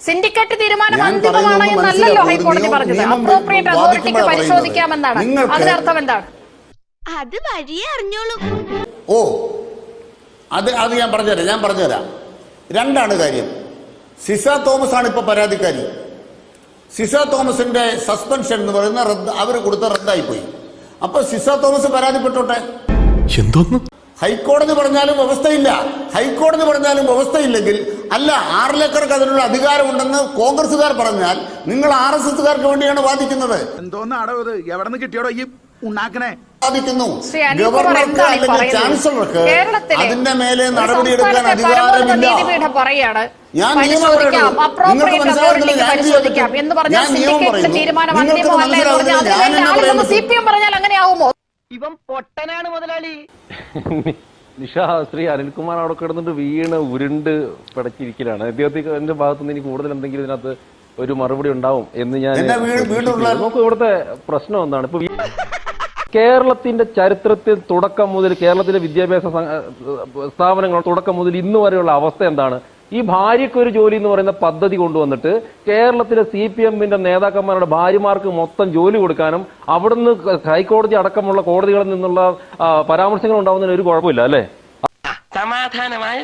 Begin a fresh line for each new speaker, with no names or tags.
Syndicate തീരുമാനം അന്തിമമാണ് എന്നല്ലല്ലോ ഹൈക്കോടതി പറഞ്ഞത്. അപ്രോപ്രിയേറ്റ് അതോറിറ്റിക്ക് പരിശോധിക്കാമെന്നാണ്. അതിനർത്ഥം എന്താണ്?
അത് വഴിയേ അറിഞ്ഞോളൂ.
ഓ അത് ഞാൻ പറഞ്ഞുതരാം. രണ്ടാണ് കാര്യം. സിസ തോമസ് ആണ് ഇപ്പൊ പരാതിക്കാരി. സിസ തോമസിന്റെ സസ്പെൻഷൻ എന്ന് പറയുന്ന അവർ കൊടുത്ത റദ്ദായിപ്പോയി. അപ്പൊ സിസ തോമസ് പരാതിപ്പെട്ടോട്ടെ.
എന്തോന്ന്
ഹൈക്കോടതി പറഞ്ഞാലും വ്യവസ്ഥയില്ലെങ്കിൽ അല്ല ആർലേക്കർക്ക് അതിനുള്ള അധികാരമുണ്ടെന്ന് കോൺഗ്രസുകാർ പറഞ്ഞാൽ നിങ്ങൾ RSSകാർക്ക് വേണ്ടിയാണ് വാദിക്കുന്നത്.
എന്തോന്നാടോ എവിടെ നിന്ന് കിട്ടിയോടോ ഈ ഉണ്ടാക്കണേ?
ഗവർണർക്ക് അല്ലെങ്കിൽ ചാൻസലർക്ക് അതിന്റെ മേലെ നടപടിയെടുക്കാൻ അധികാരമില്ല. ഞാൻ നിയമം
പറയുന്നു.
ഇവൻ പൊട്ടനാണ് മുതലാളി.
നിഷ ശ്രീ അനിൽകുമാർ അവിടെ കിടന്നിട്ട് വീണ് ഉരുണ്ട് പിടച്ചിരിക്കലാണ്. അദ്ദേഹത്തിന്റെ ഭാഗത്തുനിന്ന് ഇനി കൂടുതൽ എന്തെങ്കിലും ഇതിനകത്ത് ഒരു മറുപടി ഉണ്ടാവും എന്ന് ഞാൻ നമുക്ക് ഇവിടുത്തെ പ്രശ്നം എന്താണ്? ഇപ്പൊ കേരളത്തിന്റെ ചരിത്രത്തിൽ തുടക്കം മുതൽ കേരളത്തിലെ വിദ്യാഭ്യാസ സ്ഥാപനങ്ങൾ തുടക്കം മുതൽ ഇന്ന് വരെയുള്ള അവസ്ഥ എന്താണ്? ഈ ഭാര്യയ്ക്കൊരു ജോലി എന്ന് പറയുന്ന പദ്ധതി കൊണ്ടുവന്നിട്ട് കേരളത്തിലെ CPM-ന്റെ നേതാക്കന്മാരുടെ ഭാര്യമാർക്ക് മൊത്തം ജോലി കൊടുക്കാനും അവിടുന്ന് ഹൈക്കോടതി അടക്കമുള്ള കോടതികളിൽ നിന്നുള്ള പരാമർശങ്ങൾ ഉണ്ടാവുന്നതിന് ഒരു കുഴപ്പമില്ല അല്ലേ?
സമാധാനമായ